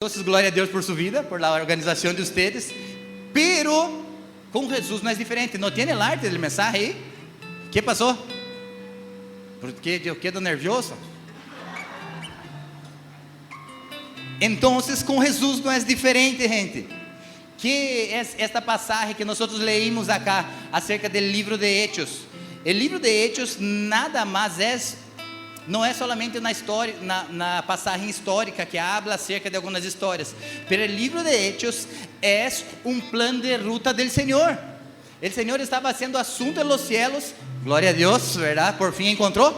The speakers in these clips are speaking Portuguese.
Entonces, gloria a Dios por su vida, por la organización de ustedes. Pero con Jesús no es diferente. ¿No tiene el arte del mensaje ahí? ¿Qué pasó? Porque yo quedo nervioso. Entonces, con Jesús no es diferente, gente. Que es esta pasaje que nosotros leímos acá acerca del libro de Hechos. El libro de Hechos nada más es, não é solamente na história, na passagem histórica que habla acerca de algumas histórias, pero el libro de Hechos es un plan de ruta del Señor. El Señor estaba haciendo asunto en los cielos, gloria a Dios, ¿verdad? Por fin encontró.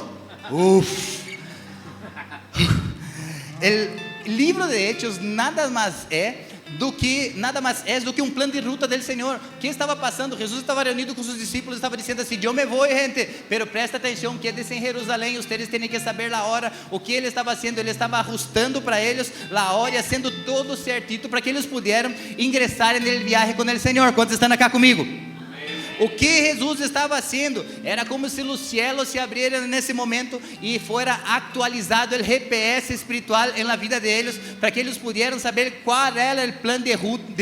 El livro de Hechos nada mais é do que um plano de ruta del Senhor. O que estava passando? Jesus estava reunido com seus discípulos, estava dizendo assim: eu me vou, gente, pero presta atenção, quédense em Jerusalém, ustedes têm que saber a hora. O que ele estava haciendo? Ele estava ajustando para eles a hora e haciendo todo certito para que eles pudieran ingressar no viaje com o Senhor. Quantos estão acá comigo? O que Jesus estava haciendo era como se os cielos se abrieran nesse momento e fuera actualizado o GPS espiritual en la vida de ellos, para que eles pudieran saber qual era o plano de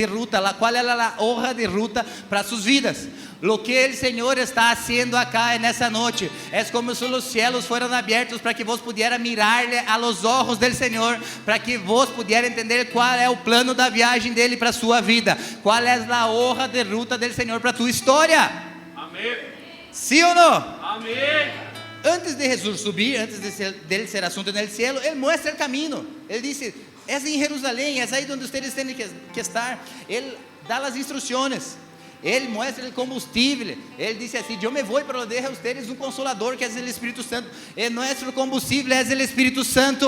ruta, qual era a hoja de ruta para suas vidas. Lo que el Señor está haciendo acá en esa noche es como si los cielos fueran abiertos para que vos pudiera mirarle a los ojos del Señor, para que vos pudiera entender cuál es el plano da viagem dele para sua vida, cuál es la hoja de ruta del Señor para tu historia. Amén. ¿Sí o no? Amén. Antes de Jesús subir, antes de él ser asunto en el cielo, él muestra el camino. Él dice: es en Jerusalén, es ahí donde ustedes tienen que estar. Él da las instrucciones. Ele muestra o combustível. Ele disse assim: eu me vou para deixar a ustedes um consolador, que é o Espírito Santo. Nosso combustível é o Espírito Santo.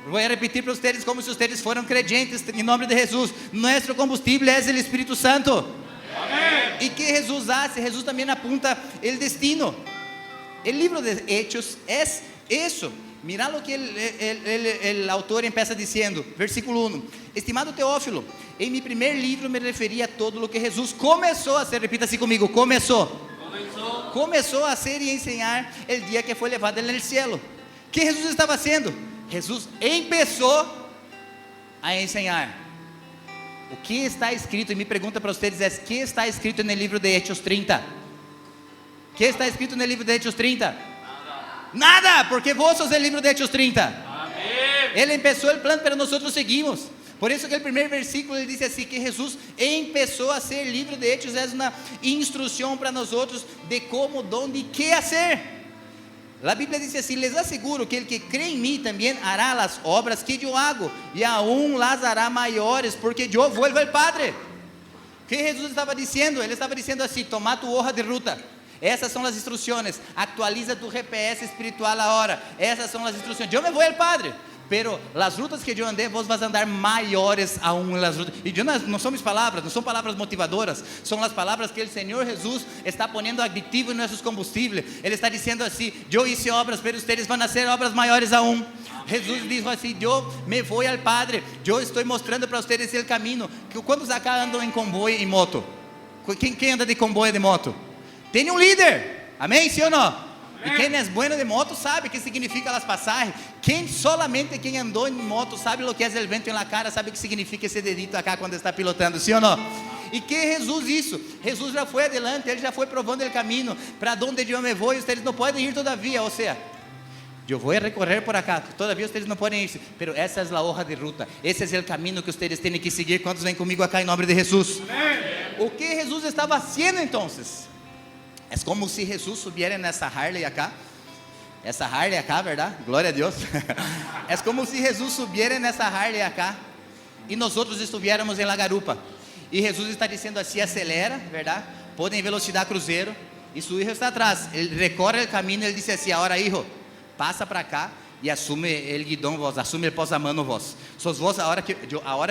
Vou repetir para ustedes como se ustedes foram creyentes em nome de Jesus. Nosso combustível é o Espírito Santo. Amén. E que Jesus hace? Jesus também apunta o destino. O livro de Hechos é isso. Mira lo que el autor empieza diciendo, versículo 1: estimado Teófilo, en mi primer libro me refería a todo lo que Jesús comenzó a hacer. Repita así conmigo: comenzó a hacer y enseñar el día que fue elevado en el cielo. ¿Qué Jesús estaba haciendo? Jesús empezó a enseñar. O que está escrito, e mi pregunta para ustedes es: ¿qué está escrito en el libro de Hechos 30? ¿Qué está escrito en el libro de Hechos 30? Nada, porque vos sos el libro de Hechos 30. Amén. Él empezó el plan, pero nosotros seguimos. Por eso que el primer versículo ele dice así, que Jesús empezó a hacer. El libro de Hechos es una instrucción para nosotros de cómo, dónde y qué hacer. La Biblia dice así: les aseguro que el que cree en mí también hará las obras que yo hago, y aún las hará mayores, porque yo vuelvo al Padre. ¿Qué Jesús estaba diciendo? Él estaba diciendo así: toma tu hoja de ruta. Essas são as instruções. Actualiza tu GPS espiritual agora. Essas são as instruções. Eu me vou ao Padre, pero as rutas que eu andei, vos vas andar maiores aún las rutas. E não são minhas palavras, não são palavras motivadoras. São as palavras que o Senhor Jesus está poniendo aditivo em nossos combustíveis. Ele está dizendo assim: eu hice obras, pero ustedes van a hacer obras maiores aún. Jesus dijo assim: eu me vou ao Padre. Eu estou mostrando para vocês o caminho. Quantos acá andam em comboio em moto? Quem anda de comboio de moto? Tem um líder, amém? Sim ou não? Amém. E quem é bueno de moto sabe o que significa as passagens. Solamente quem andou em moto sabe o que é o vento na cara, sabe o que significa esse dedito acá quando está pilotando, sim ou não? E que Jesus isso? Jesus já foi adelante, ele já foi provando o caminho para onde eu me vou, e vocês não podem ir todavia, ou seja, eu vou recorrer por acá, todavia vocês não podem ir, pero essa é a hoja de ruta, esse é o caminho que vocês têm que seguir. Quantos vêm comigo acá em nome de Jesus? Amém. O que Jesus estava fazendo então? É como se Jesus subiera nessa Harley acá. Essa Harley acá, verdade? Glória a Deus. É como se Jesus subiera nessa Harley acá e nós outros estuviéramos em La Garupa. E Jesus está dizendo assim: acelera, verdade? Põe em velocidade cruzeiro. E seu hijo está atrás. Ele recorre o caminho e ele disse assim: agora, hijo, passa para cá e assume o guidão vos, assume el posamano vos. Sos vos a hora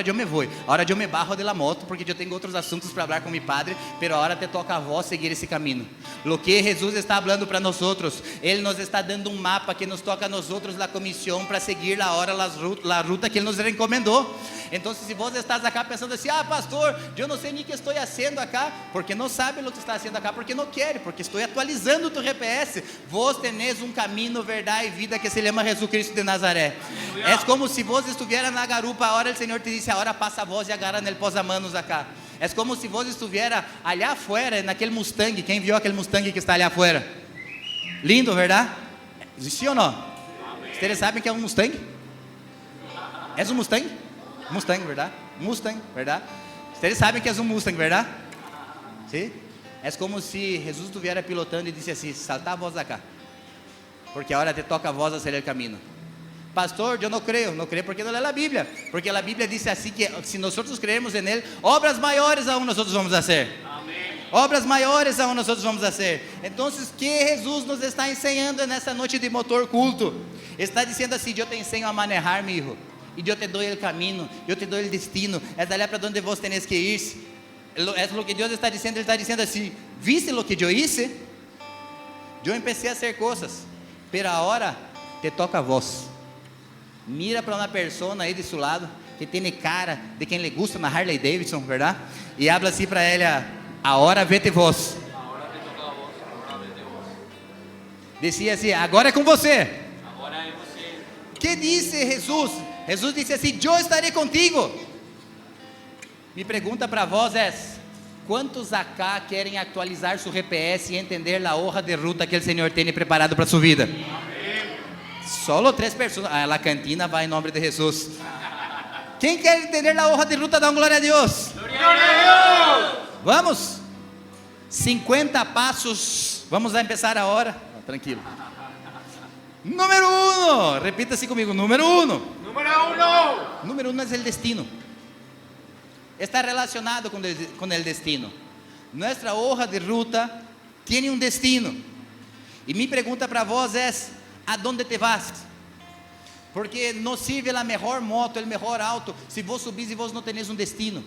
eu me vou, a hora eu me barro de la moto, porque eu tenho outros assuntos para falar com meu padre, pero a hora te toca a vos seguir esse caminho. Lo que Jesus está falando para nós outros, ele nos está dando um mapa que nos toca a nós outros, a comissão para seguir a hora, a ruta que ele nos recomendou. Então, se vos estás acá pensando assim, pastor, eu não sei nem o que estou fazendo acá, porque não sabe o que está fazendo acá, porque não quer, porque estou atualizando tu GPS. Vos tenéis um caminho, verdade e vida que se chama Jesus Cristo de Nazaré. É como se vos estuviera na garupa, a hora o Senhor te disse, agora passa a voz e agarra nel posamanos acá. É como se vos estuviera allá afuera, naquele Mustang. Quem viu aquele Mustang que está allá afuera? Lindo, verdade? Sim ou não? Vocês sabem que é um Mustang? É um Mustang? Mustang, verdade? Mustang, verdade? Vocês sabem que é um Mustang, verdade? Sim? É como se Jesus estuviera pilotando e disse assim, salta a voz acá, porque agora te toca a voz a ser o caminho. Pastor, eu não creio porque não lê a Bíblia, porque a Bíblia diz assim que se nós creemos em Ele, obras maiores aún nós vamos fazer. Obras maiores aún nós vamos fazer. Então, o que Jesus nos está ensinando nessa noite de motor culto? Está dizendo assim, eu te ensino a manejar, meu hijo, e eu te dou o caminho, eu te dou o destino, é dali para onde vos tenés que ir. É o que Deus está dizendo. Ele está dizendo assim, ¿viste lo que eu hice? Eu empecé a hacer coisas, pero agora te toca a vos. Mira para uma pessoa aí de seu lado, que tem cara de quem lhe gusta na Harley Davidson, verdade? E habla assim para ela, agora vete vos. Dizia assim, agora é com você. Que disse Jesus? Jesus disse assim, eu estarei contigo. Me pergunta para vós é, quantos acá querem atualizar seu GPS e entender a hoja de ruta que o Senhor tem preparado para sua vida? Solo 3 pessoas. A cantina vai em nome de Jesus. Quem quer entender a hoja de ruta, dá glória a Deus. Vamos. 50 passos. Vamos a começar a hora. Tranquilo. Número 1. Repita assim comigo. Número 1. Número 1 é o destino. Está relacionado com o destino. Nossa hoja de ruta tem um destino. E minha pergunta para vós é, ¿a dónde te vas? Porque não sirve a melhor moto, o melhor auto, se vos subís e vos não tenéis um destino.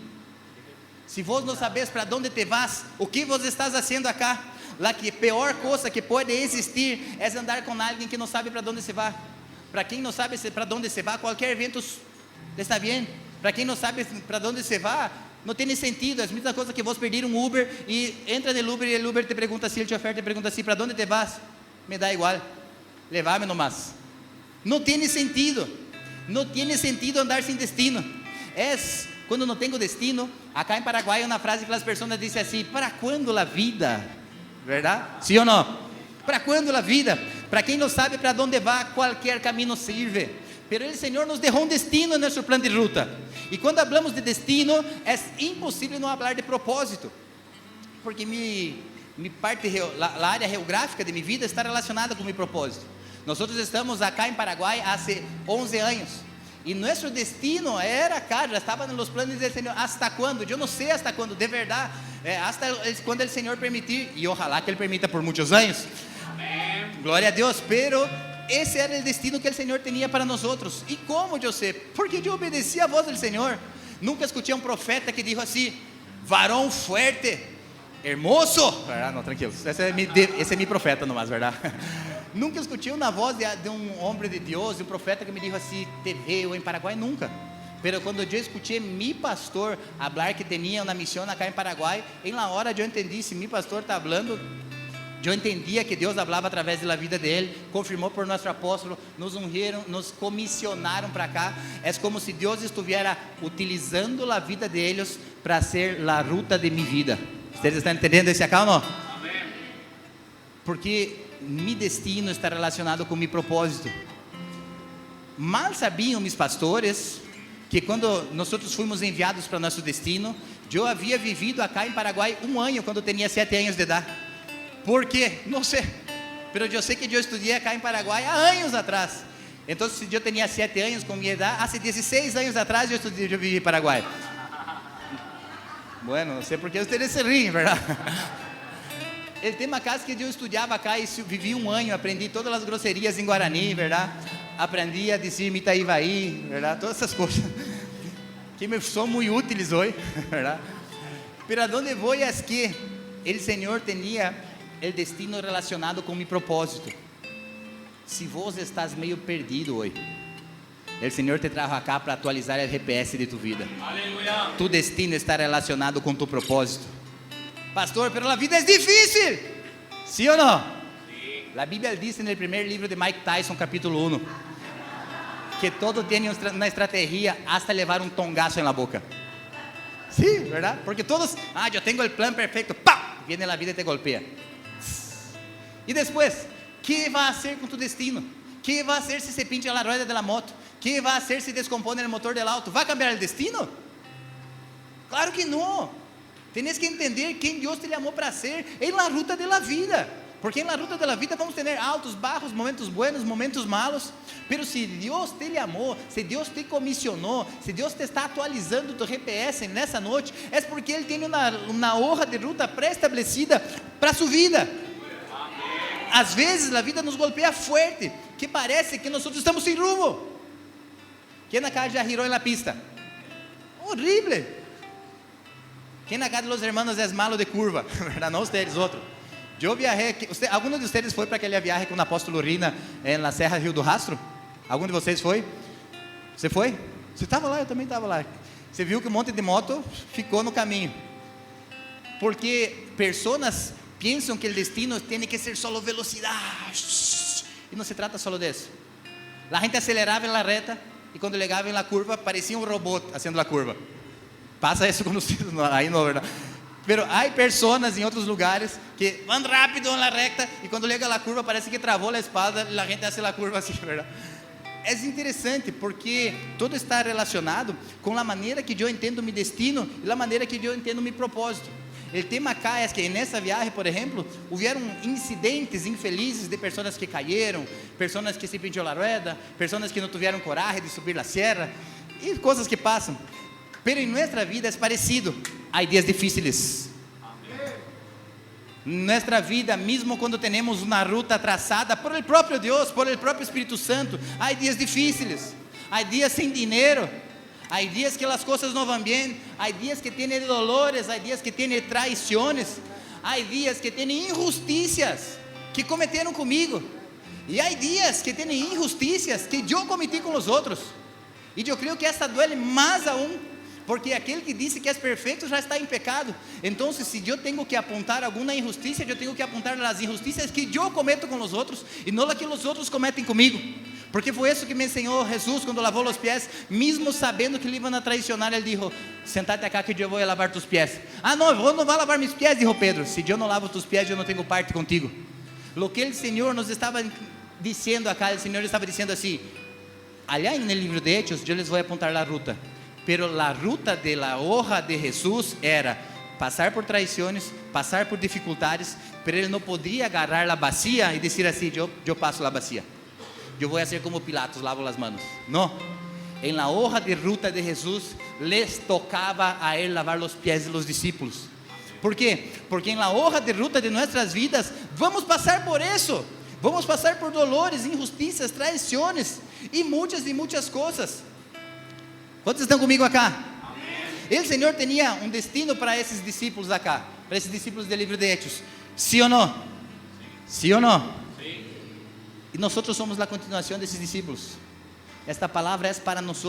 Se vos não sabes para onde te vas, o que vos estás fazendo acá? A pior coisa que pode existir é andar com alguém que não sabe para onde se vai. Para quem não sabe para onde se vai, qualquer evento está bem. Para quem não sabe para onde se vai, não tem sentido. É a mesma coisa que vos pedir um Uber e entra no Uber e o Uber te pergunta assim, o chofer te pergunta assim, para onde te vas? Me dá igual, levar-me nomás. Não tem sentido. Não tem sentido andar sem destino. É quando não tenho destino. Acá em Paraguai, uma frase que as pessoas dizem assim, para quando a vida? Verdade? Sim ou não? Para quando a vida? Para quem não sabe para onde vai, qualquer caminho serve. Pero o Senhor nos deixou um destino em nosso plano de ruta. E quando falamos de destino, é impossível não falar de propósito. Porque a área geográfica de minha vida está relacionada com meu propósito. Nós estamos acá em Paraguai há 11 anos. E nosso destino era acá, já estava nos planos do Senhor. ¿Hasta quando? Eu não sei hasta quando, de verdade. Hasta quando o Senhor permitir. E ojalá que Ele permita por muitos anos. Glória a Deus. Pero esse era o destino que o Senhor tinha para nós. E como eu sei? Porque eu obedeci a voz do Senhor. Nunca escutei um profeta que disse assim: varão fuerte, hermoso. Não, tranquilo. Esse é meu profeta nomás, verdade? Nunca escutei uma voz de um homem de Deus, de um profeta que me disse assim, te veo em Paraguai, nunca. Pero quando eu escutei meu pastor falar que tinha uma missão acá em Paraguai, em la hora eu entendi, se meu pastor está falando, eu entendia que Deus falava através da vida dele, confirmou por nosso apóstolo, nos ungiram, nos comissionaram para cá. É como se Deus estivesse utilizando a vida deles para ser a ruta de minha vida. Vocês estão entendendo esse acá ou não? Amém. Porque meu destino está relacionado com meu propósito. Mal sabiam meus pastores que quando nós fomos enviados para nosso destino, eu havia vivido acá em Paraguai 1 ano quando eu tinha 7 anos de idade. Por quê? Não sei. Mas eu sei que eu estudei acá em Paraguai há anos atrás. Então, se eu tinha 7 anos com minha idade, há 16 anos atrás eu vivi em Paraguai. Bueno, não sei porque vocês se riem, verdade? Ele tem uma casa que eu estudava cá e vivi 1 ano, aprendi todas as grosserias em Guarani, verdade? Aprendi a dizer Mitaivaí, verdade? Todas essas coisas que me são muito úteis hoje, verdade? Pero onde vou é que o Senhor tinha o destino relacionado com meu propósito. Se vos estás meio perdido hoje, El Señor te trajo acá para actualizar el GPS de tu vida. Aleluya. Tu destino está relacionado con tu propósito. Pastor, pero la vida es difícil. ¿Sí o no? Sí. La Biblia dice en el primer libro de Mike Tyson, capítulo 1, que todo tiene una estrategia hasta llevar un tongazo en la boca. Sí, ¿verdad? Porque todos, yo tengo el plan perfecto. ¡Pam! Viene la vida y te golpea. Y después, ¿qué va a hacer con tu destino? ¿Qué va a hacer si se pincha la rueda de la moto? ¿Qué va a hacer si descompone el motor del auto? ¿Va a cambiar el destino? Claro que no. Tienes que entender quién Dios te llamó para ser en la ruta de la vida. Porque en la ruta de la vida vamos a tener altos, bajos, momentos buenos, momentos malos. Pero si Dios te llamó, si Dios te comisionó, si Dios te está actualizando tu GPS nessa noite, é porque Ele tem uma hoja de ruta pré-estabelecida para sua vida. Às vezes a vida nos golpeia fuerte, que parece que nós estamos sem rumo. Quem acá já girou na pista? Horrible. Quem acá de los hermanos é malo de curva? ¿Verdad? Não ustedes, outro. Eu viajei, algum de vocês foi para aquela viagem com o apóstolo Rina na Serra Rio do Rastro? Algum de vocês foi? Você foi? Você estava lá, eu também estava lá. Você viu que um monte de moto ficou no caminho. Porque pessoas pensam que o destino tem que ser só velocidade. E não se trata só disso. A gente acelerava na reta e quando chegava na curva parecia um robô fazendo a curva. Passa isso com vocês aí, não, verdade? Pero há pessoas em outros lugares que vão rápido na recta e quando chega a curva parece que travou a espada e a gente faz a curva assim, verdade? É interessante porque todo está relacionado com a maneira que eu entendo meu destino e a maneira que eu entendo meu propósito. O tema acá é que nessa viagem, por exemplo, houveram incidentes infelizes de pessoas que caíram, pessoas que se pinchou a rueda, pessoas que não tiveram coragem de subir a serra e coisas que passam. Pero em nossa vida é parecido. Há dias difíceis. Nuestra vida, mesmo quando temos uma ruta traçada por el próprio Deus, por el próprio Espírito Santo, há dias difíceis, há dias sem dinheiro, há dias que as coisas não vão bem, há dias que tem dolores, há dias que tem traições, há dias que tem injusticias que cometeram comigo, e há dias que tem injusticias que eu cometi com os outros, e eu creio que essa duele mais aún. Porque aquele que disse que é perfeito já está em pecado. Então, se eu tenho que apontar alguma injustiça, eu tenho que apontar as injustiças que eu cometo com os outros e não as que os outros cometem comigo. Porque foi isso que me ensinou Jesus quando lavou os pés, mesmo sabendo que lhe iam a traicionar. Ele disse: sentate acá que eu vou lavar tus pés. Não, eu não vou lavar meus pés, disse Pedro. Se eu não lavo tus pés, eu não tenho parte contigo. Lo que o Senhor nos estava dizendo acá, o Senhor estava dizendo assim: allá no livro de Hechos, eu les vou apontar a ruta. Pero la ruta de la hoja de Jesús era passar por traições, passar por dificuldades, pero ele não podia agarrar a bacia e dizer assim: eu passo a bacia, eu vou ser como Pilatos, lavo as manos. Não, em la hoja de ruta de Jesús les tocava a ele lavar os pés de los discípulos. ¿Por quê? Porque em la hoja de ruta de nossas vidas vamos passar por isso, vamos passar por dolores, injustiças, traições e muitas coisas. Quantos estão comigo acá? Amém. O Senhor tinha um destino para esses discípulos acá, para esses discípulos do livro de Hechos. ¿Sí ou não? ¿Sí ou não? Sim. E nós somos a continuação desses discípulos. Esta palavra é para nós.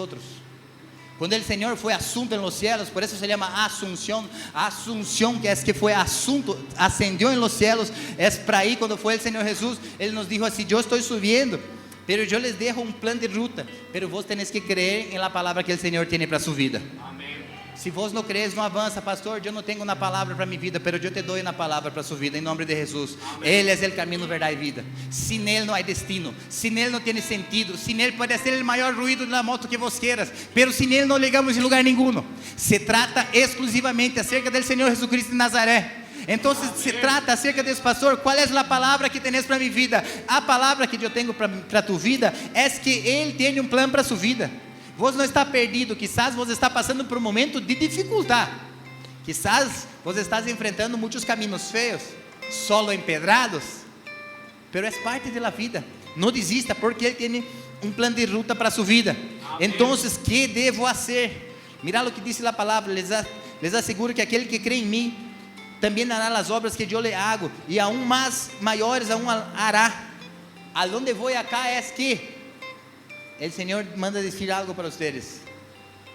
Quando o Senhor foi assunto em los cielos, por isso se chama Asunción. Asunción, que é que foi assunto, ascendió em los cielos, é para aí quando foi o Senhor Jesus. Ele nos dijo assim: eu estou subindo, pero eu les dejo um plano de ruta, pero vos tenés que creer em la palavra que o Senhor tem para sua vida. Amém. Se vos não crees, não avança, pastor. Eu não tenho uma palavra para minha vida, pero eu te dou uma palavra para sua vida, em nome de Jesus. Amém. Ele é o caminho, verdade e vida. Sin Ele não há destino, sin Ele não tem sentido, sin Ele pode ser o maior ruído na moto que vos queiras, pero sin Ele não chegamos em lugar nenhum. Se trata exclusivamente acerca do Senhor Jesucristo de Nazaré. Então se trata acerca desse pastor. Qual é a palavra que tens para minha vida? A palavra que eu tenho para tua vida é que Ele tem um plano para sua vida. Vos não está perdido, quizás vos está passando por um momento de dificuldade, quizás vos estás enfrentando muitos caminhos feios, solo empedrados, pero é parte da vida. Não desista, porque Ele tem um plano de ruta para sua vida. Então, que devo fazer? Mira o que diz a palavra: les asseguro que aquele que crê em mim também hará as obras que eu le hago, e aún mais maiores aún hará. A donde vou acá é que el Señor manda decir algo para ustedes.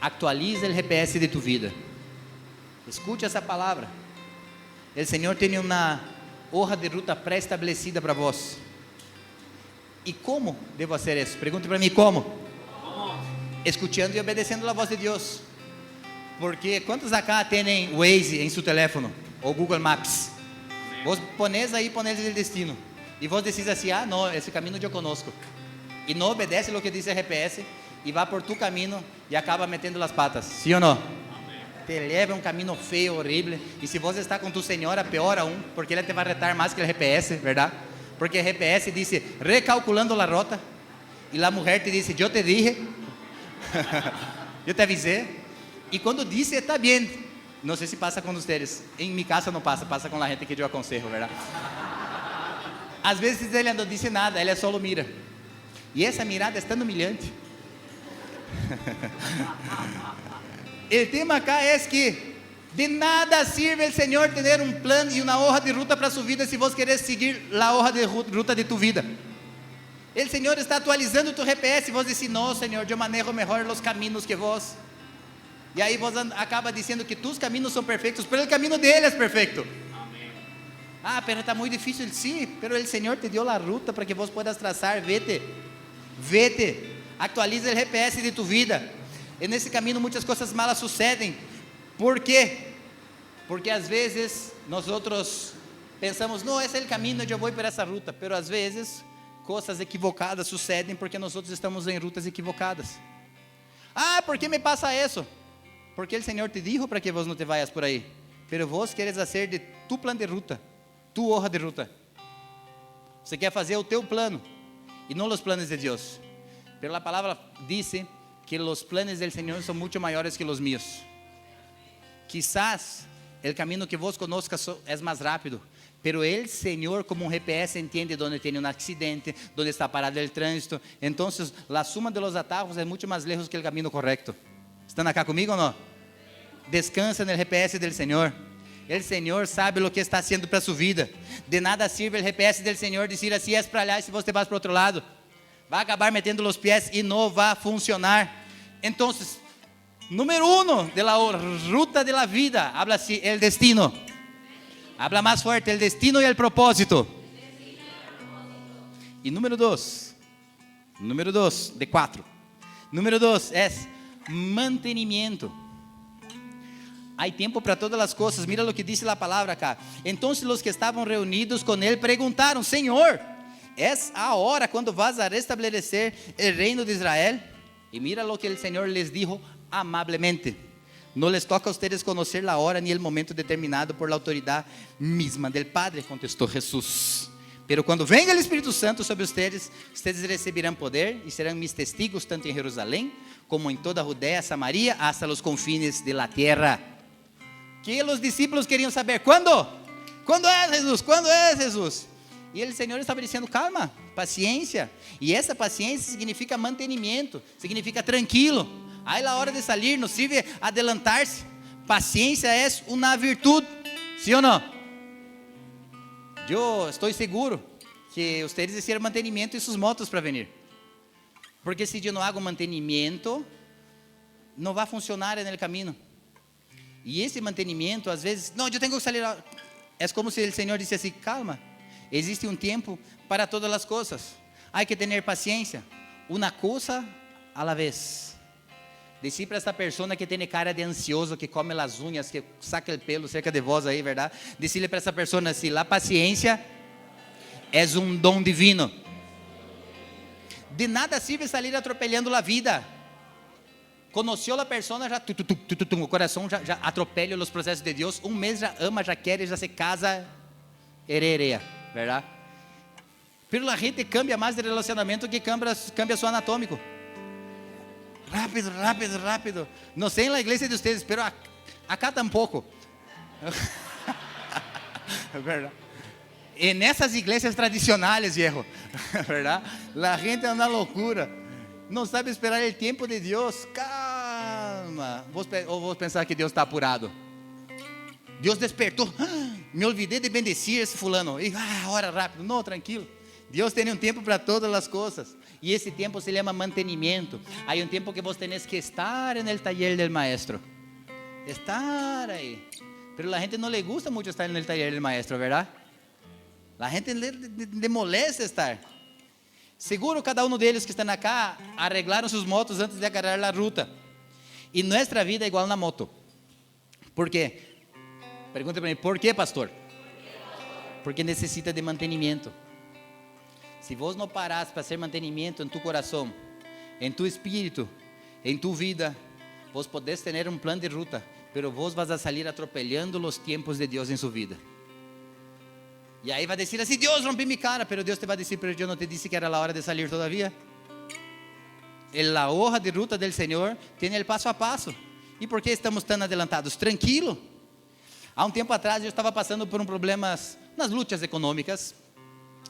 Actualiza el GPS de tu vida. Escucha essa palavra. O Senhor tem uma hoja de ruta pré-estabelecida para vós. E como devo fazer isso? Pergunte para mim como. Escuchando e obedecendo a voz de Deus. Porque quantos acá têm Waze em seu telefone? Ou Google Maps? Vos pones aí, pones o destino. E vos decís assim, não, esse caminho eu conosco. E não obedece o que diz o GPS. E vai por tu caminho e acaba metendo as patas. Sim ou não? Te leva um caminho feio, horrível. E se você está com tu senhora, pior aún, porque ele te vai retar mais que o GPS, verdade? Porque o GPS diz, recalculando a rota. E a mulher te diz, eu te dije, eu te avisei. E quando diz, está bem. Não sei se passa com vocês. Em minha casa não passa, passa com a gente que eu aconselho, verdade? Às vezes ele não diz nada, ele só mira. E essa mirada é tão humilhante. O tema acá é que de nada sirve o Senhor ter um plano e uma hoja de ruta para sua vida se você querer seguir a hoja de ruta de tu vida. O Senhor está atualizando tu GPS e você diz, não, Senhor, eu manejo melhor os caminhos que vós. E aí você acaba dizendo que tus caminhos são perfeitos, mas o caminho dele é perfeito. Amém. Pero está muito difícil, sim, pero o Senhor te deu a ruta para que vos puedas traçar, vete, actualiza o GPS de tu vida. E nesse caminho muitas coisas malas sucedem. Por quê? Porque às vezes nós pensamos, não, esse é o caminho, eu vou por essa ruta. Pero às vezes coisas equivocadas sucedem porque nós estamos em rutas equivocadas. ¿Por que me passa isso? Porque o Senhor te dijo para que vos não te vayas por aí. Pero vos queres fazer de tu plano de ruta, tu hoja de ruta. Você quer fazer o teu plano e não os planos de Deus. Pero a palavra diz que os planos do Senhor são muito maiores que os meus. Quizás o caminho que vos conozcas é mais rápido, pero o Senhor, como um GPS, entende onde tem um acidente, onde está parado o trânsito. Então, a suma de los atajos é muito mais lejos que o caminho correto. Estão acá comigo ou não? Descansa no GPS do Senhor. O Senhor sabe o que está sendo para sua vida. De nada sirve o GPS do Senhor dizer assim, é para lá e se você vai para o outro lado. Vai acabar metendo os pés e não vai funcionar. Então, número 1 de la ruta de la vida, habla así, el destino. Habla más fuerte, el destino y el propósito. Y número 2 de 4. Número 2 es mantenimiento. Hay tiempo para todas las cosas. Mira lo que dice la palabra acá. Entonces los que estaban reunidos con él preguntaron, Señor, ¿es ahora cuando vas a restablecer el reino de Israel? Y mira lo que el Señor les dijo amablemente. No les toca a ustedes conocer la hora ni el momento determinado por la autoridad misma del Padre, contestó Jesús. Pero cuando venga el Espíritu Santo sobre ustedes, ustedes recibirán poder y serán mis testigos tanto en Jerusalén como en toda Judea, Samaria, hasta los confines de la tierra. Que los discípulos queriam saber, ¿cuándo? ¿Cuándo es Jesús? ¿Cuándo es Jesús? E o Senhor estava dizendo, calma, paciência. E essa paciência significa mantenimento, significa tranquilo. Aí a hora de sair não sirve adelantar-se. Paciência é uma virtude, sim ou não? Eu estou seguro que vocês hicieron mantenimento em suas motos para vir. Porque se eu não hago mantenimento, não vai funcionar no caminho. E esse mantenimento, às vezes, não, eu tenho que sair. É como se o Senhor disse assim, calma. Existe um tempo para todas as coisas. Há que ter paciência. Uma coisa a la vez. Decir para esta pessoa que tem cara de ansioso, que come as unhas, que saca o pelo cerca de vós aí, verdade? Decirle para essa pessoa assim, a paciência é um dom divino. De nada sirve sair atropelando a vida. Conheceu a pessoa, já o coração já atropela os processos de Deus. Um mês já ama, já quer, já se casa, hererea, verdade? Pero a gente cambia mais de relacionamento que cambia seu anatômico. Rápido, rápido, rápido. Não sei na igreja de vocês, pero acá tampouco. Verdade? E nessas igrejas tradicionais, viejo, verdade? A gente é uma loucura. Não sabe esperar o tempo de Deus. Calma. Ou vou pensar que Deus está apurado. Deus despertou. Me olvidei de bendecir esse fulano. E ora rápido. Não, tranquilo. Deus tem um tempo para todas as coisas. Y ese tiempo se llama mantenimiento. Hay un tiempo que vos tenés que estar en el taller del maestro. Estar ahí. Pero la gente no le gusta mucho estar en el taller del maestro, ¿verdad? La gente le molesta estar. Seguro cada uno de ellos que están acá arreglaron sus motos antes de agarrar la ruta. Y nuestra vida es igual a una moto. ¿Por qué? Pregunta para mí, ¿por qué, pastor? Porque necesita de mantenimiento. Si vos no parás para hacer mantenimiento en tu corazón, en tu espíritu, en tu vida, vos podés tener un plan de ruta, pero vos vas a salir atropellando los tiempos de Dios en su vida. Y ahí va a decir así, Dios, rompí mi cara, pero Dios te va a decir, pero yo no te dije que era la hora de salir todavía. En la hoja de ruta del Señor tiene el paso a paso. ¿Y por qué estamos tan adelantados? Tranquilo. Há um tempo atrás eu estava passando por problemas nas lutas econômicas,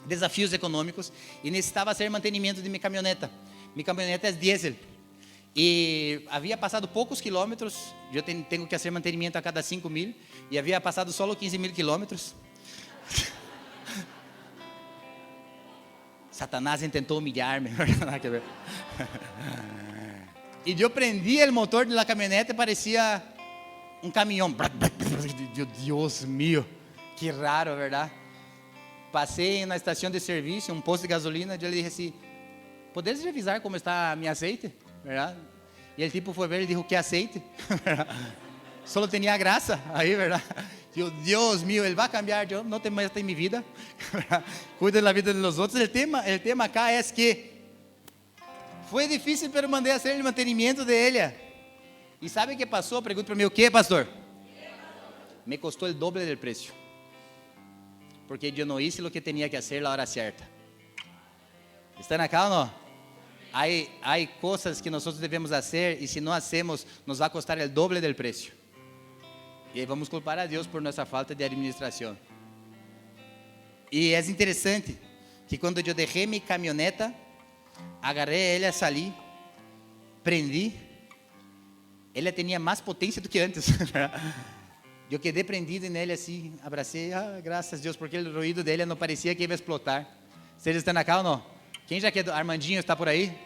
desafios econômicos, e necessitava fazer mantenimento de minha caminhoneta. Minha caminhoneta é diesel. E havia passado poucos quilômetros, eu tenho que fazer mantenimento a cada 5.000, e havia passado só 15.000 quilômetros. Satanás tentou humilhar-me. E eu prendi o motor da caminhoneta e parecia um caminhão. Deus mío, que raro, verdade? Passei na estação de serviço, um posto de gasolina, e ele disse assim, ¿poderes revisar como está mi aceite? ¿Verdad? E o tipo foi ver e disse, ¿que aceite? Só tinha graça aí, verdade? Deus mío, ele vai cambiar, eu não te metas em minha vida. Cuida da vida dos outros. O tema acá é que foi difícil, pero mandei fazer o mantenimento dele. E sabe o que passou? Pergunta para mim, o que, pastor? Me custou o doble do preço. Porque eu não hice o que tinha que fazer na hora certa. ¿Estão acá ou não? Há coisas que nós devemos fazer e se não hacemos, nos vai custar o doble do preço. E aí vamos culpar a Deus por nossa falta de administração. E é interessante que quando eu deixei minha caminhoneta, agarrei ela, salí, prendi, ela tinha mais potência do que antes. Eu quedei prendido nele assim, abracei, graças a Deus, porque o ruído dele não parecia que ia explotar. Vocês estão na calma ou não? Quem já quer? Armandinho está por aí?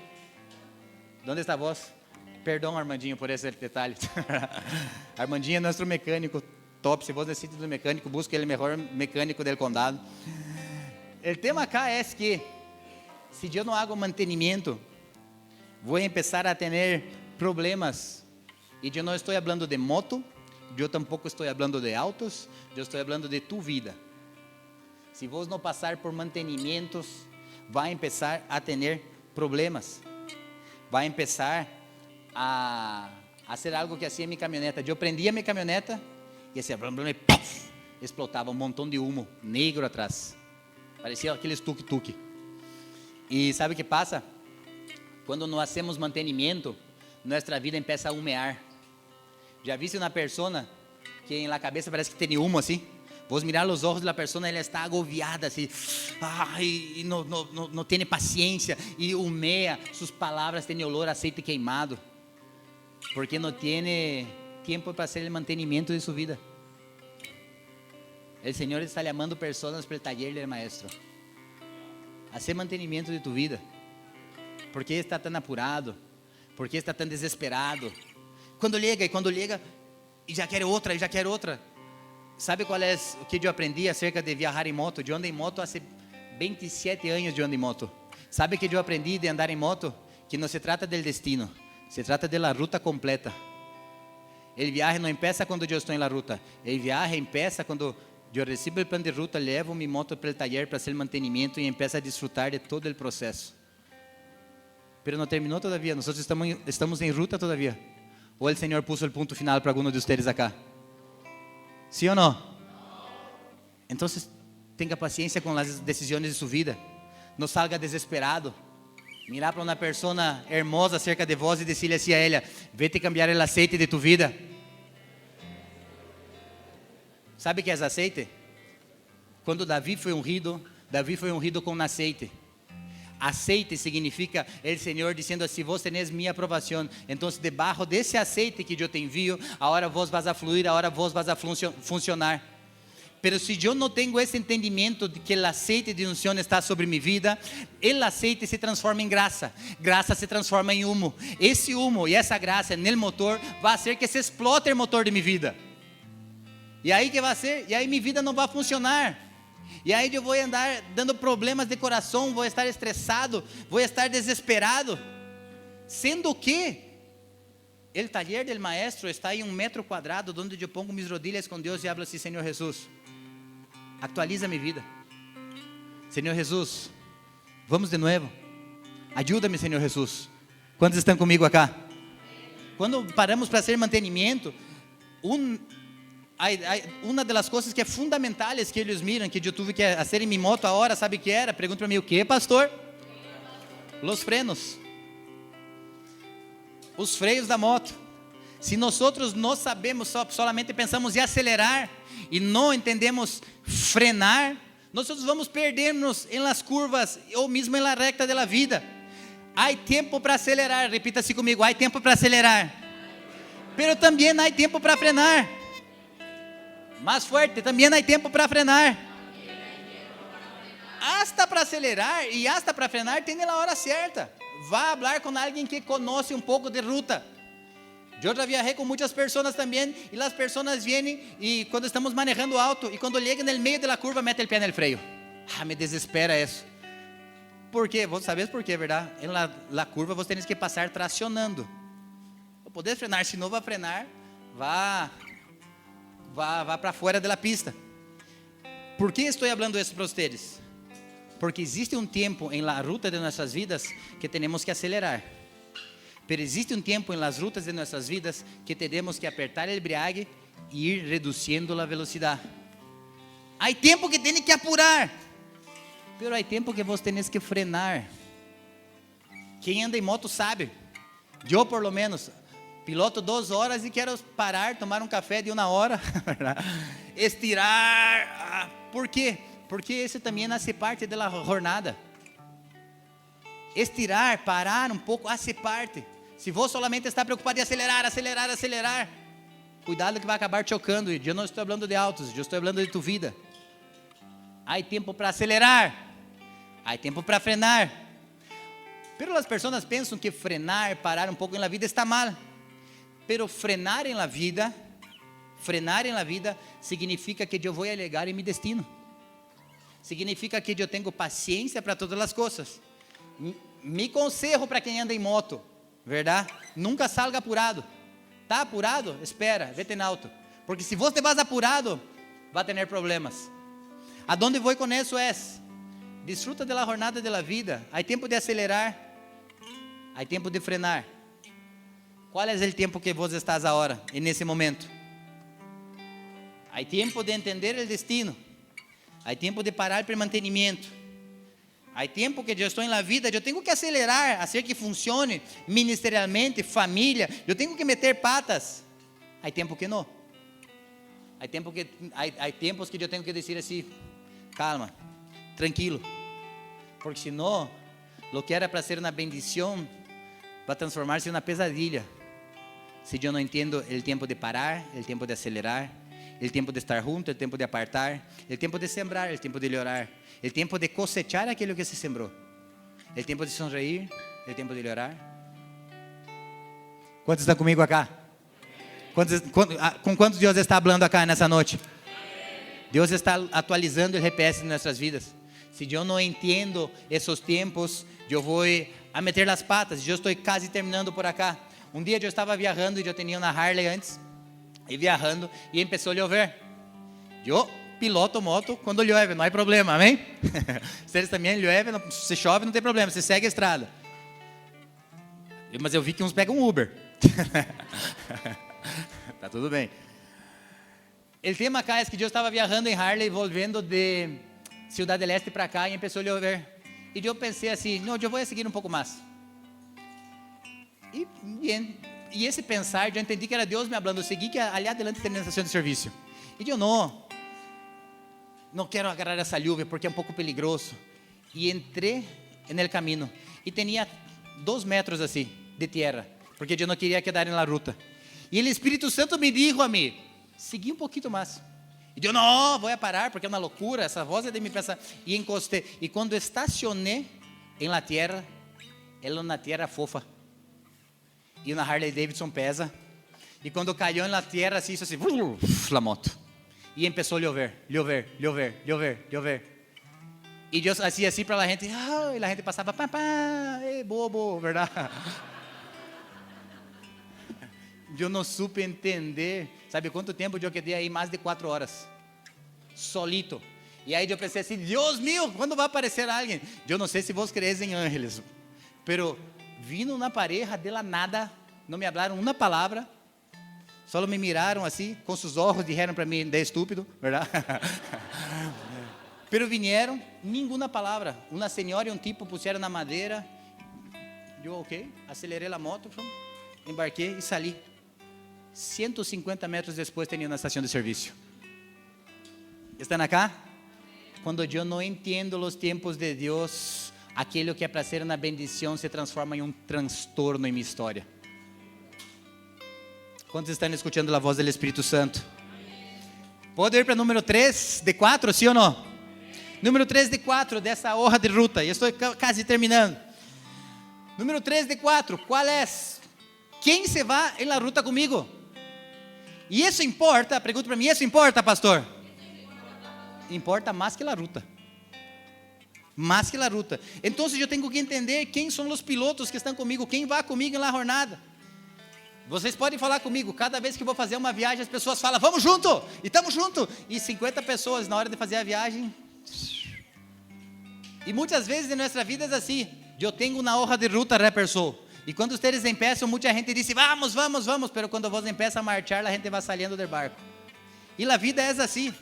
Onde está a voz? Perdão, Armandinho, por esse detalhe. Armandinho é nosso mecânico top. Se você necessita de um mecânico, busque ele melhor mecânico do condado. O tema acá é que se eu não hago mantenimento, vou começar a ter problemas. E eu não estou falando de moto, eu tampouco estou falando de autos, eu estou falando de tu vida. Se vos não passar por mantenimentos, vai começar a ter problemas. Vai começar a ser algo que hacía minha caminhoneta. Eu prendia minha caminhoneta e assim, explotava um montão de humo negro atrás. Parecia aqueles tuk-tuk. E sabe o que passa? Quando não hacemos mantenimento, nossa vida começa a humear. Já viste uma pessoa que na cabeça parece que tem humo assim? Vos mirar os olhos da pessoa, ela está agobiada assim, e não tem paciência, e humeia, suas palavras têm olor a aceite queimado, porque não tem tempo para fazer o mantenimento de sua vida. O Senhor está chamando pessoas para o taller do maestro, a hacer mantenimento de tu vida. ¿Por que está tão apurado? ¿Por que está tão desesperado? Quando chega, e já quer outra, Sabe qual é o que eu aprendi acerca de viajar em moto? Eu ando em moto há 27 anos, eu ando em moto. Sabe o que eu aprendi de andar em moto? Que não se trata do destino, se trata de la ruta completa. O viaje não começa quando eu estou na ruta. O viaje começa quando eu recebo o plano de ruta, levo minha moto para o taller para fazer mantenimento e começo a desfrutar de todo o processo. Pero não terminou todavía. Nós estamos em ruta todavía. Ou o Senhor puso o ponto final para algum de vocês acá? ¿Sí o no? Entonces, tenga paciencia con las decisiones de su vida. No salga desesperado. Mirar para una persona hermosa cerca de vos y decirle así a ella, vete cambiar el aceite de tu vida. ¿Sabe qué es aceite? Cuando David foi ungido con aceite. Aceite significa el Señor diciendo así, vos tenés mi aprobación, entonces debajo de ese aceite que yo te envío, ahora vos vas a fluir, ahora vos vas a funcionar. Pero si yo no tengo ese entendimiento de que el aceite de unción está sobre mi vida, el aceite se transforma en grasa, grasa se transforma en humo. Ese humo y esa grasa en el motor va a hacer que se explote el motor de mi vida. E aí que vai ser? E aí minha vida não vai funcionar. E aí eu vou andar dando problemas de coração, vou estar estressado, vou estar desesperado. Sendo que o taller del maestro está em 1 metro quadrado, onde eu pongo mis rodillas com Deus e hablo assim: Senhor Jesus, actualiza minha vida. Senhor Jesus, vamos de novo. Ajuda-me, Senhor Jesus. Quantos estão comigo acá? Quando paramos para hacer mantenimiento, uma das coisas que é fundamentais que eles miram, que eu tive que fazer em minha moto agora, sabe o que era? Pergunta para mim: o que, pastor? Os frenos. Os freios da moto. Se nós não sabemos, solamente pensamos em acelerar e não entendemos frenar, nós vamos perdernos em las curvas ou mesmo em la recta da vida. Há tempo para acelerar, repita assim comigo: há tempo para acelerar, pero também há tempo para frenar. Mais forte, também há tempo para frenar. Hasta para acelerar e hasta para frenar tem na hora certa. Vá falar com alguém que conhece um pouco de ruta. Eu já viajei com muitas pessoas também, e as pessoas vêm e quando estamos manejando alto, e quando chegam no meio da curva, mete o pé no freio. Me desespera isso. Por quê? Vos sabes por quê, verdade? Em la curva você tem que passar tracionando. Para poder frenar, se não vai frenar, vá para fora da pista. Por que estou falando isso para vocês? Porque existe um tempo em la ruta de nossas vidas que temos que acelerar. Pero existe um tempo em las rutas de nossas vidas que temos que apertar o embriague e ir reduzindo a velocidade. Há tempo que tem que apurar, pero há tempo que vos tenés que frenar. Quem anda em moto sabe. Eu, por lo menos, piloto 2 horas e quero parar, tomar um café de 1 hora, estirar. Por quê? Porque esse também hace parte da jornada. Estirar, parar um pouco, hace parte. Se você solamente está preocupado em acelerar, cuidado que vai acabar chocando. Eu não estou falando de autos, eu estou falando de tu vida. Há tempo para acelerar, há tempo para frenar. Pero as pessoas pensam que frenar, parar um pouco na vida está mal. Pero frenar em la vida significa que eu vou chegar em meu destino. Significa que eu tenho paciência para todas as coisas. Me conselho para quem anda em moto, verdade? Nunca salga apurado. Está apurado? Espera, vete en alto. Porque se você vas apurado, vai ter problemas. A donde vou com isso é: disfruta da jornada da vida. Há tempo de acelerar, há tempo de frenar. Qual é o tempo que vos estás agora, nesse momento? Há tempo de entender o destino. Há tempo de parar para mantenimento. Há tempo que eu estou na vida, eu tenho que acelerar, fazer que funcione ministerialmente, família. Eu tenho que meter patas. Há tempo que não. Há tempos que eu tenho que dizer assim: calma, tranquilo. Porque senão, o que era para ser uma bendição, vai transformar-se em uma pesadilha. Se eu não entendo o tempo de parar, o tempo de acelerar, o tempo de estar junto, o tempo de apartar, o tempo de sembrar, o tempo de orar, o tempo de cosechar aquilo que se sembrou, o tempo de sonreír, o tempo de orar. Quantos estão comigo acá? Com quantos Deus está falando acá nessa noite? Deus está atualizando o GPS de nossas vidas. Se eu não entendo esses tempos, eu vou a meter as patas. Eu estou quase terminando por acá. Um dia eu estava viajando e eu tinha uma Harley antes. E viajando, e começou a chover. Eu piloto moto quando chove, não há problema, amém? Vocês também chove, se chove não tem problema, você segue a estrada. Mas eu vi que uns pegam Uber. Tá tudo bem. O tema cá é que eu estava viajando em Harley, voltando de Ciudad del Este para cá, e começou a chover. E eu pensei assim: não, eu vou seguir um pouco mais. E esse pensar, eu entendi que era Deus me falando: eu segui que ali adelante tem estação de serviço. E eu não quero agarrar essa lluvia porque é um pouco peligroso. E entrei no caminho e tinha 2 metros assim de terra, porque eu não queria quedar na ruta. E o Espírito Santo me dijo a mim: segui um pouquinho mais. E eu, não, vou parar, porque é uma loucura, essa voz é de me pensar. E encostei. E quando estacionei em la tierra, ela na terra fofa. E uma Harley Davidson pesa. E quando caiu na terra, assim, isso assim, la moto. E começou a llover. E Deus hacía assim para a gente, e a gente passava, papá, bobo, verdade? Eu não supe entender, sabe quanto tempo eu quedei aí? Mais de 4 horas, solito. E aí eu pensei assim, Deus mío, quando vai aparecer alguém? Eu não sei se vos crees em ángeles, pero vino uma pareja de la nada, não me hablaram uma palavra, só me miraram assim, com seus olhos, disseram para mim, de estúpido, verdade? Pero vinieron, nenhuma palavra. Uma senhora e um tipo puseram na madeira. Eu, ok, acelerei a moto, embarquei e saí. 150 metros depois, tinha uma estação de serviço. Estão acá? Quando eu não entendo os tempos de Deus, aquilo que é para ser uma bendição se transforma em um transtorno em minha história. Quantos estão escutando a voz do Espírito Santo? Pode ir para o número 3 de 4, sim ou não? Número 3 de 4 dessa hoja de ruta. E estou quase terminando. Número 3 de 4. Qual é? Quem se vai em la ruta comigo? E isso importa, pergunta para mim, isso importa, pastor? Importa mais que la ruta. Mais que la ruta. Então eu tenho que entender quem são os pilotos que estão comigo, quem vai comigo na jornada. Vocês podem falar comigo, cada vez que vou fazer uma viagem, as pessoas falam, vamos junto, e estamos juntos. E 50 pessoas na hora de fazer a viagem. E muitas vezes em nossa vida é assim, eu tenho uma hoja de ruta, pessoal. E quando vocês começam, muita gente diz, vamos, vamos, vamos, pero quando vos começam a marchar, a gente vai saindo do barco. E a vida é assim.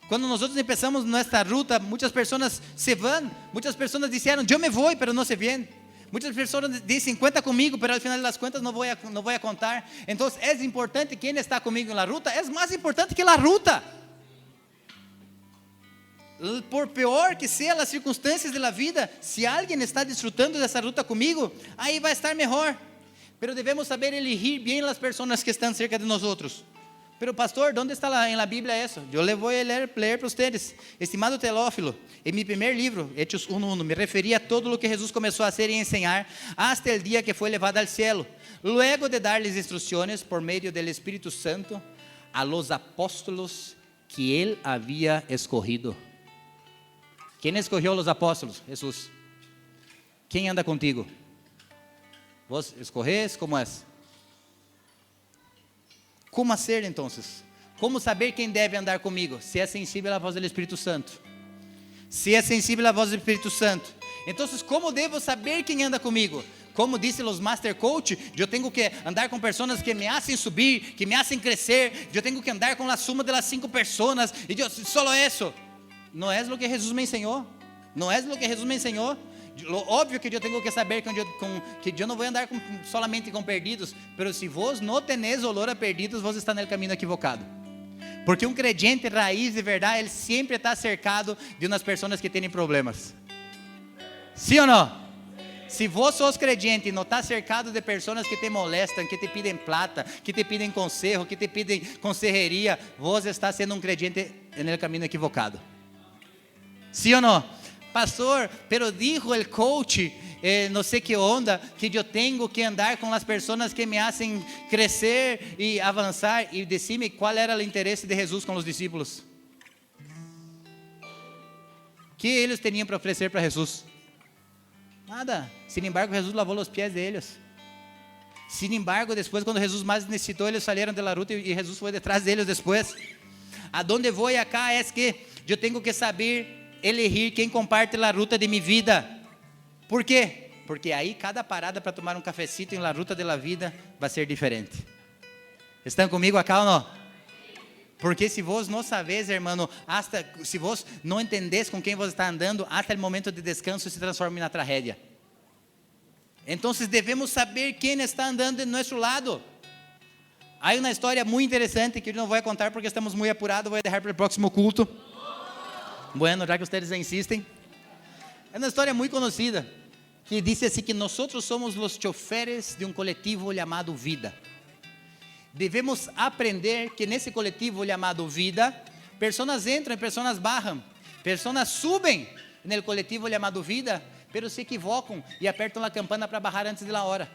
Quando nós começamos nossa ruta, muitas pessoas se vão, muitas pessoas disseram, eu me vou, pero não se vêm. Muitas pessoas dizem, conta comigo, pero al final das contas não vou a contar. Então, é importante quem está comigo na ruta, é mais importante que a ruta. Por pior que sejam as circunstâncias da vida, se alguém está desfrutando dessa ruta comigo, aí vai estar melhor. Pero devemos saber elegir bem as pessoas que estão cerca de nós outros. Pero pastor, onde está em la Bíblia isso? Eu le vou ler para vocês. Estimado Teófilo, em meu primeiro livro, Hechos 1:1, me referi a todo o que Jesus começou a hacer e ensinar, hasta el dia que foi levado al cielo, luego de darles instruções por meio del Espírito Santo a los apóstolos que ele havia escogido. Quem escolheu os apóstolos? Jesus. Quem anda contigo? Vos escorres? Como é? Como ser então? Como saber quem deve andar comigo? Se é sensível à voz do Espírito Santo. Se é sensível à voz do Espírito Santo. Então, como devo saber quem anda comigo? Como disse os Master Coach, eu tenho que andar com pessoas que me hacen subir, que me hacen crescer. Eu tenho que andar com a suma das 5 pessoas. E eu, só isso. Não é o que Jesus me ensinou. Não é o que Jesus me ensinou. Óbvio que eu tenho que saber que eu não vou andar somente com perdidos, mas se vos não teneis olor a perdidos, vos está no caminho equivocado. Porque um crente raiz de verdade, ele sempre está cercado de umas pessoas que têm problemas. Sim ou não? Se vos sos crente e não está cercado de pessoas que te molestam, que te pedem plata, que te pedem conselho, que te pedem consejeria, vos está sendo um crente no caminho equivocado. Sim ou não? Pastor, pero dijo el coach, não sei que onda, que eu tenho que andar com as pessoas que me hacen crescer e avançar. E decime qual era o interesse de Jesus com os discípulos. Que eles tinham para oferecer para Jesus? Nada. Sin embargo, Jesus lavou os pés deles. Sin embargo, depois, quando Jesus mais necessitou, eles saíram da ruta e Jesus foi detrás deles depois. A donde vou acá é que eu tenho que saber elegir quem comparte a ruta de minha vida. Por quê? Porque aí cada parada para tomar um cafecito em la ruta de la vida vai ser diferente. Estão comigo acá ou não? Porque se vos não sabeis, irmão, se vos não entendes com quem você está andando, até o momento de descanso se transforma em tragédia. Então devemos saber quem está andando de nosso lado. Há uma história muito interessante que eu não vou contar porque estamos muito apurados, vou deixar para o próximo culto. Bueno, já que vocês insistem. É uma história muito conhecida, que diz assim que nós somos os choferes de um coletivo chamado vida. Devemos aprender que nesse coletivo chamado vida, Personas entram e personas bajan. Personas suben no coletivo chamado vida, pero se equivocam e apertam a campana para bajar antes da hora.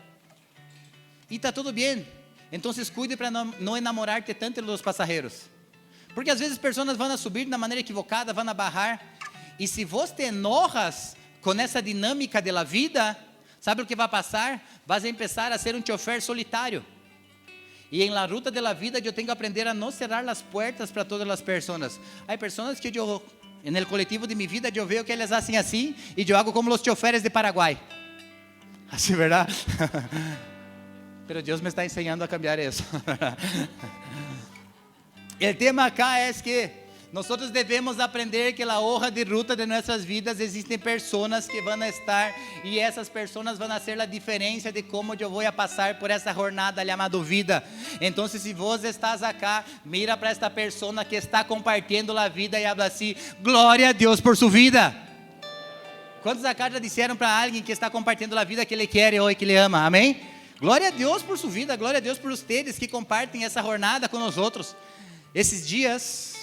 E está tudo bem. Então, cuide para não enamorar-te tanto dos passageiros. Porque às vezes pessoas vão a subir de maneira equivocada, vão a bajar. E se você te enojas com essa dinâmica da vida, sabe o que vai passar? Vas a começar a ser um chofer solitário. E em la ruta de la vida, eu tenho que aprender a não cerrar as portas para todas as pessoas. Há pessoas que eu, no coletivo de minha vida, eu vejo que eles fazem assim, e eu hago como os choferes de Paraguai. Assim, verdade? Pero Deus me está ensinando a cambiar isso. O tema acá é que nós devemos aprender que na hoja de ruta de nossas vidas existem pessoas que vão estar e essas pessoas vão ser a diferença de como eu vou passar por essa jornada chamada vida. Então, se você estás acá, mira para esta pessoa que está compartilhando a vida e habla assim: glória a Deus por sua vida. Quantos acá já disseram para alguém que está compartilhando a vida que ele quer ou que ele ama? Amém? Glória a Deus por sua vida, glória a Deus por vocês que compartilham essa jornada com nós outros. Esses dias,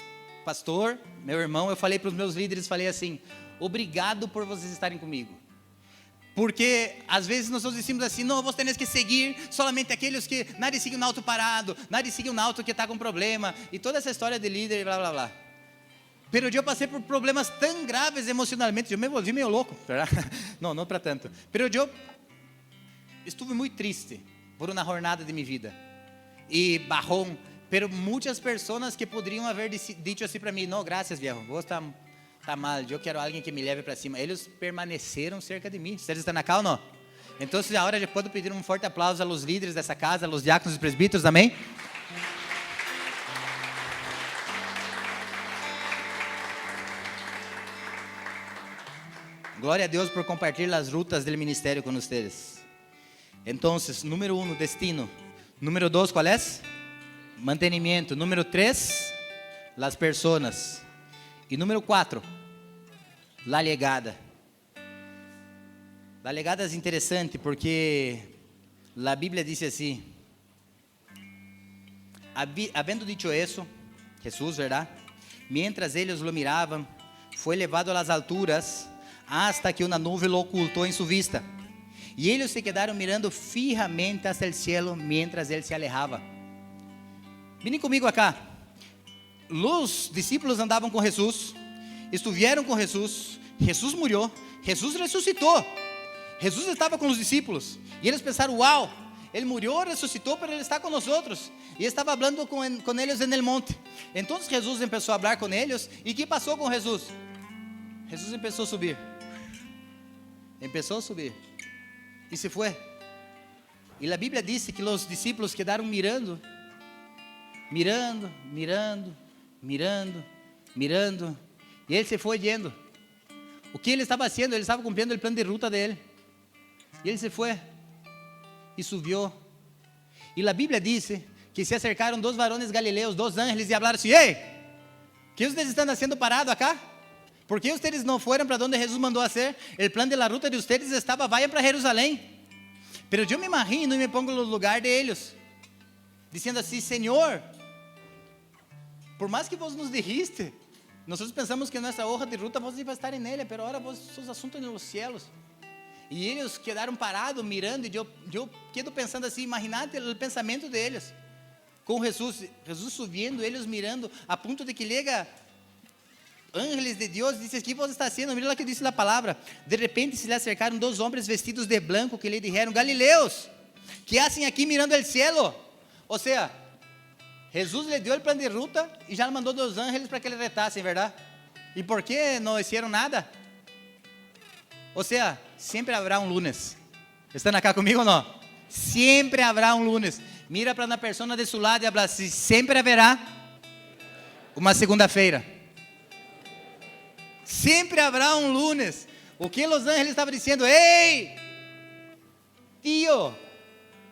pastor, meu irmão, eu falei para os meus líderes, falei assim: obrigado por vocês estarem comigo. Porque às vezes nós decimos assim: não, você tem que seguir somente aqueles que nadie sigue um auto parado, nadie sigue um auto que está com problema, e toda essa história de líder e blá blá blá. Pero eu passei por problemas tão graves emocionalmente, eu me volvi meio louco, não para tanto. Pero eu estive muito triste por uma jornada de minha vida e bajón. Pero muitas pessoas que poderiam haver dito assim para mim: não, graças viejo, vos está mal, eu quero alguém que me leve para cima. Eles permaneceram cerca de mim. Vocês estão acá ou não? Então, agora eu posso pedir um forte aplauso aos líderes dessa casa, aos diáconos e presbíteros, amém? Glória a Deus por compartilhar as rutas do ministério com vocês. Então, número 1, destino. Número 2, qual é? Mantenimiento. Número 3, las personas. E número 4, la llegada. La llegada é interessante porque a Bíblia diz assim: havendo dicho isso, Jesús, verdade? Mientras eles lo miravam, foi levado a las alturas, hasta que uma nuvem lo ocultou em sua vista. E eles se quedaram mirando fijamente hacia el cielo, mientras ele se alejava. Vem comigo acá. Os discípulos andavam com Jesus, estiveram com Jesus, Jesus morreu, Jesus ressuscitou. Jesus estava com os discípulos e eles pensaram: uau, ele morreu, ressuscitou, mas ele está com nós outros. E estava falando com eles no monte. Então Jesus começou a falar com eles. E o que passou com Jesus? Jesus começou a subir. Começou a subir. E se foi. E a Bíblia disse que os discípulos quedaram mirando. Mirando. E ele se foi indo. O que ele estava fazendo? Ele estava cumprindo o plano de ruta dele. E ele se foi. E subiu. E a Bíblia disse que se acercaram 2 varones galileus, 2 ángeles, e falaram assim: ei, que vocês estão sendo parados acá? ¿Por qué ustedes no fueron para donde Jesús mandó hacer? El plan de la ruta de ustedes estaba: vayan para Jerusalén. Pero yo me imagino y me pongo en el lugar de ellos, diciendo así: Señor, por más que vos nos dijiste, nosotros pensamos que nuestra hoja de ruta vos iba a estar en ella, pero ahora vos sos asunto en los cielos. Y ellos quedaron parados mirando, y yo quedo pensando assim: imagínate o pensamento deles, com Jesus subindo, eles mirando, a ponto de que chega ángeles de Deus, dice: ¿qué vos está haciendo? Mira lo que dice la palabra. De repente se le acercaron 2 hombres vestidos de blanco que le dijeron: Galileos, ¿qué hacen aquí mirando el cielo? O sea, Jesús le dio el plan de ruta y ya le mandó 2 ángeles para que le retasen, ¿verdad? ¿Y por qué no hicieron nada? O sea, siempre habrá un lunes. ¿Están acá conmigo o no? Siempre habrá un lunes. Mira para una persona de su lado y habla así: siempre haverá uma segunda-feira. Sempre haverá um lunes. O que os ángeles estavam dizendo? Ei, tio,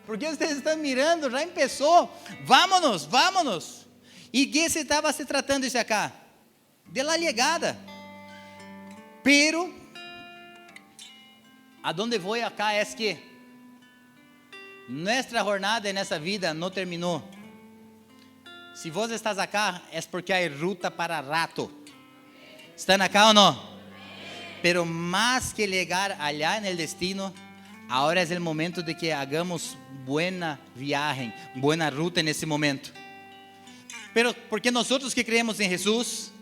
por que vocês estão mirando? Já começou. Vámonos. E que se estava se tratando isso acá? De la llegada. Pero, a donde vou acá é que nossa jornada nessa vida não terminou. Se vos estás acá, é porque há ruta para rato. ¿Están acá ou não? Pero más que llegar allá en el destino, ahora es el momento de que hagamos buena viaje, buena ruta en ese momento. Pero porque nosotros que creemos en Jesús,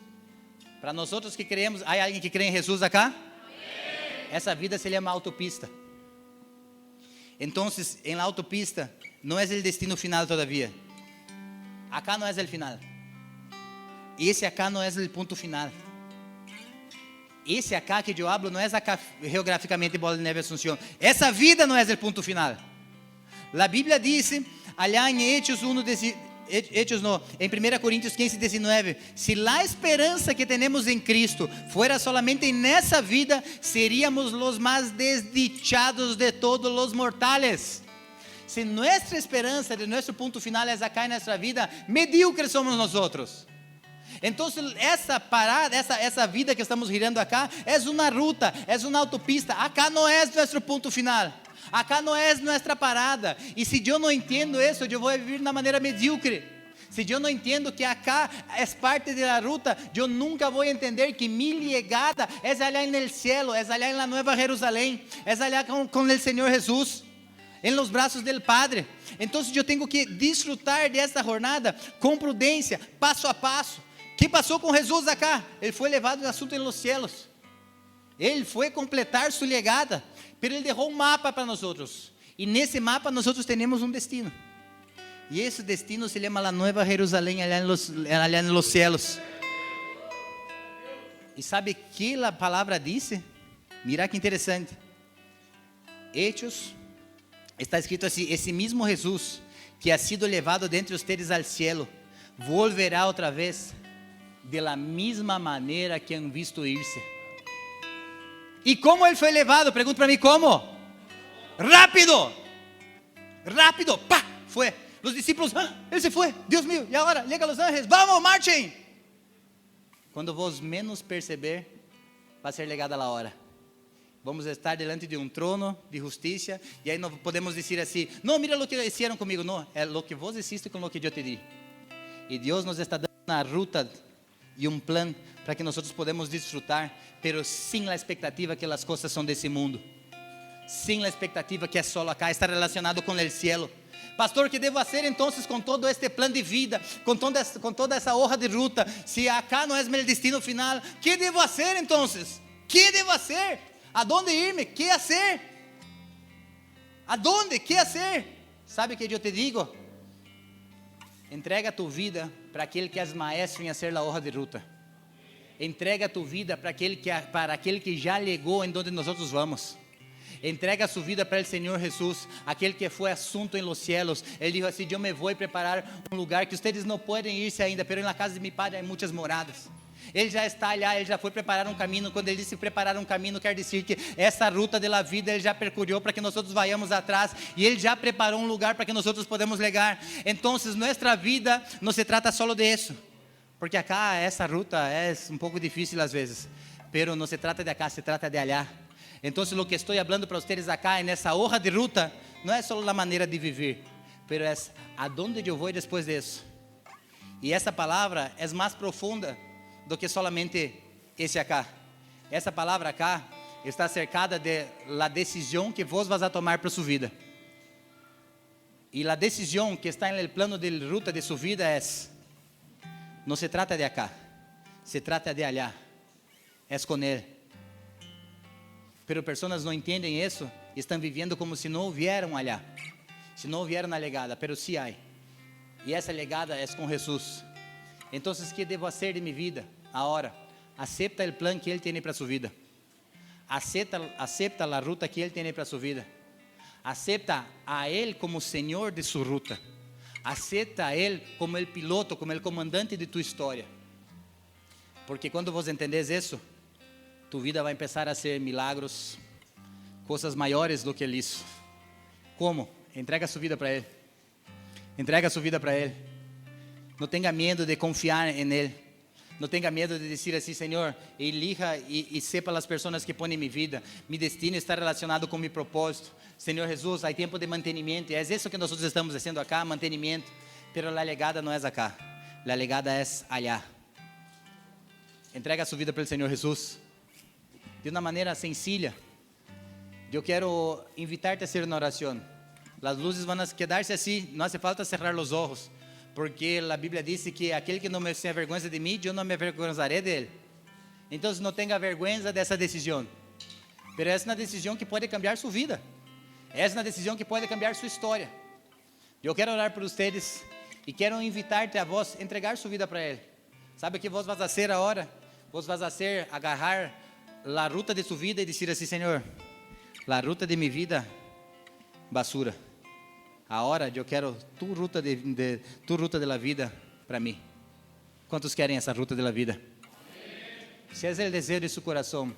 para nosotros que creemos, ¿hay alguien que cree en Jesús acá? Essa vida se llama autopista. Entonces, en la autopista, no es el destino final todavía. Acá no es el final. Esse acá no es el punto final. Esse acá que eu hablo não é acá geograficamente Bola de Neve Asunción. Essa vida não é o ponto final. A Bíblia diz, allá em Hechos 1, em 1 Coríntios 15, 19, se a esperança que temos em Cristo fuera solamente nessa vida, seríamos os mais desdichados de todos os mortales. Se nossa esperança de nosso ponto final é acá em nossa vida, medíocres somos nós outros. Então, essa parada, essa vida que estamos girando acá, é uma ruta, é uma autopista. Acá não é nosso ponto final. Acá não é nossa parada. E se eu não entendo isso, eu vou viver de uma maneira medíocre. Se eu não entendo que acá é parte da ruta, eu nunca vou entender que minha chegada é allá no cielo, é allá na Nova Jerusalém, é allá com o Senhor Jesus, em los braços do Padre. Então, eu tenho que desfrutar dessa jornada com prudência, passo a passo. O que passou com Jesus acá? Ele foi levado de assunto nos céus. Ele foi completar sua legada, mas ele deixou um mapa para nós outros. E nesse mapa nós outros temos um destino. E esse destino se chama a Nova Jerusalém, allá nos céus. E sabe que a palavra disse? Mira que interessante. Hechos, está escrito assim: esse mesmo Jesus que ha sido levado dentre ustedes al cielo, volverá outra vez de la misma maneira que han visto irse. E como ele foi levado? Pergunta para mim, como? Rápido, rápido, pá, foi. Os discípulos, ele se foi, Deus mío, e agora? Chega Los Angeles, vamos, marchem. Quando vos menos perceber, vai ser chegada a hora. Vamos estar delante de um trono de justiça, e aí não podemos dizer assim, não, mira o que hicieron comigo, não, é o que vos hiciste com o que eu te di. E Deus nos está dando uma ruta e um plano para que nós podemos desfrutar, pero sem a expectativa que as coisas são desse mundo, sem a expectativa que é só acá, está relacionado com o cielo. Pastor, que devo fazer então com todo este plano de vida, com toda essa hoja de ruta, se acá não é meu destino final? Que devo fazer então? Que devo fazer? Aonde irme? Que fazer? Aonde? Que fazer? Sabe o que eu te digo? Entrega tu vida para aquele que é maestro em fazer a hoja de ruta. Entrega tu vida para aquele que já chegou em onde nós vamos. Entrega sua vida para o Senhor Jesus, aquele que foi assunto em los cielos. Ele disse assim: eu me vou preparar um lugar que vocês não podem ir-se ainda, pero na casa de meu Pai há muitas moradas. Ele já está allá, ele já foi preparar um caminho. Quando ele disse preparar um caminho, quer dizer que essa ruta da vida ele já percorreu para que nós outros vayamos atrás, e ele já preparou um lugar para que nós outros podemos chegar. Então, nossa vida não se trata só de isso, porque acá essa ruta é um pouco difícil às vezes, pero não se trata de acá, se trata de allá. Então, o que estou falando para vocês acá, nessa hoja de ruta, não é só a maneira de viver, pero é aonde eu vou depois disso. E essa palavra é mais profunda do que solamente esse acá. Essa palavra acá está cercada de la decisão que vos vas a tomar para sua vida. E a decisão que está no plano de ruta de sua vida é: não se trata de acá, se trata de allá, é com Ele. Pero pessoas não entendem isso, estão vivendo como se não houvieram allá, se não houveram na legada, pero sí há. E essa legada é com Jesus. Então, o que devo fazer de minha vida? Agora, acepta o plano que Ele tem para sua vida. Acepta a ruta que Ele tem para sua vida. Acepta a Ele como Senhor de sua ruta. Acepta a Ele como o piloto, como o comandante de tua história. Porque quando você entendes isso, tu vida vai começar a ser milagros, coisas maiores do que isso. Como? Entrega sua vida para Ele. Entrega sua vida para Ele. Não tenha medo de confiar em Ele. Não tenha medo de dizer assim: Senhor, elija e sepa as pessoas que põem em minha vida. Mi destino está relacionado com meu propósito. Senhor Jesus, há tempo de mantenimento. E é isso que nós estamos fazendo acá, mantenimento. Pero a legada não é acá. La legada es allá. Entrega su vida para el Señor Jesús. De una manera sencilla. Yo quiero invitarte a hacer una oración. Las luces van a quedarse así, no hace falta cerrar los ojos, porque la Biblia dice que aquel que no me se avergüenza de mí, yo no me avergonzaré de él. Entonces no tenga vergüenza de esa decisión, pero es una decisión que puede cambiar su vida, es una decisión que puede cambiar su historia. Yo quiero orar por ustedes y quiero invitarte a vos a entregar su vida para él. ¿Sabe o que vos vas a hacer ahora? Vos vas a hacer, agarrar la ruta de su vida y decir así: Señor, la ruta de mi vida, basura. Ahora eu quero tu ruta de la vida para mim. Quantos querem essa ruta de la vida? Se é o desejo de seu coração,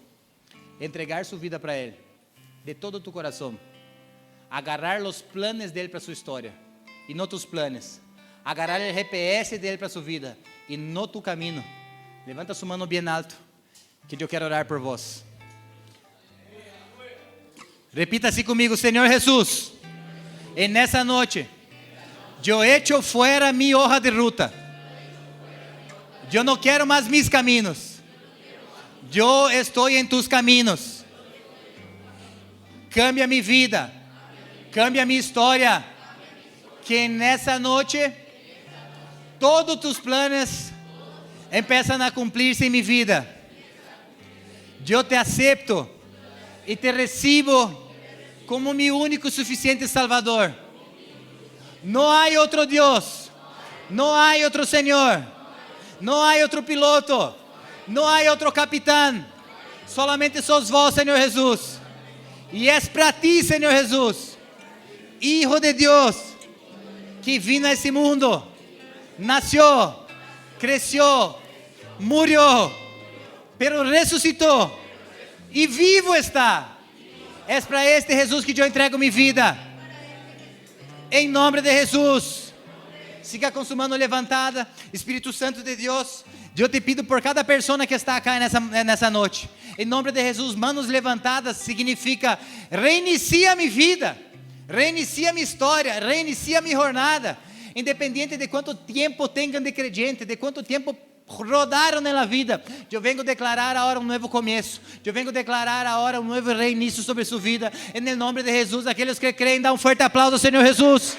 entregar sua vida para Ele, de todo tu coração, agarrar os planos dele para sua história, e não tus planos, agarrar o GPS dele para sua vida, e não tu caminho. Levanta sua mão bem alto, que eu quero orar por vós. Repita assim comigo: Senhor Jesus, en esa noche, yo echo fuera mi hoja de ruta. Yo no quiero más mis caminos. Yo estoy en tus caminos. Cambia mi vida. Cambia mi historia. Que en esa noche, todos tus planes empiezan a cumplirse en mi vida. Yo te acepto y te recibo como mi único y suficiente Salvador. No hay otro Dios, no hay otro Señor, no hay otro piloto, no hay otro capitán, solamente sos vos, Señor Jesús. Y es para ti, Señor Jesús, Hijo de Dios, que vino a ese mundo, nació, creció, murió, pero resucitó y vivo está. É para este Jesus que eu entrego minha vida. Em nome de Jesus. Siga com sua mão levantada. Espírito Santo de Deus, eu te pido por cada pessoa que está aqui nessa noite. Em nome de Jesus, manos levantadas significa reinicia minha vida, reinicia minha história, reinicia minha jornada. Independente de quanto tempo tenham de creyente, de quanto tempo rodaram na vida, eu venho declarar agora novo começo, eu venho declarar agora novo reinício sobre sua vida, em nome de Jesus. Aqueles que creem, dá forte aplauso ao Senhor Jesus.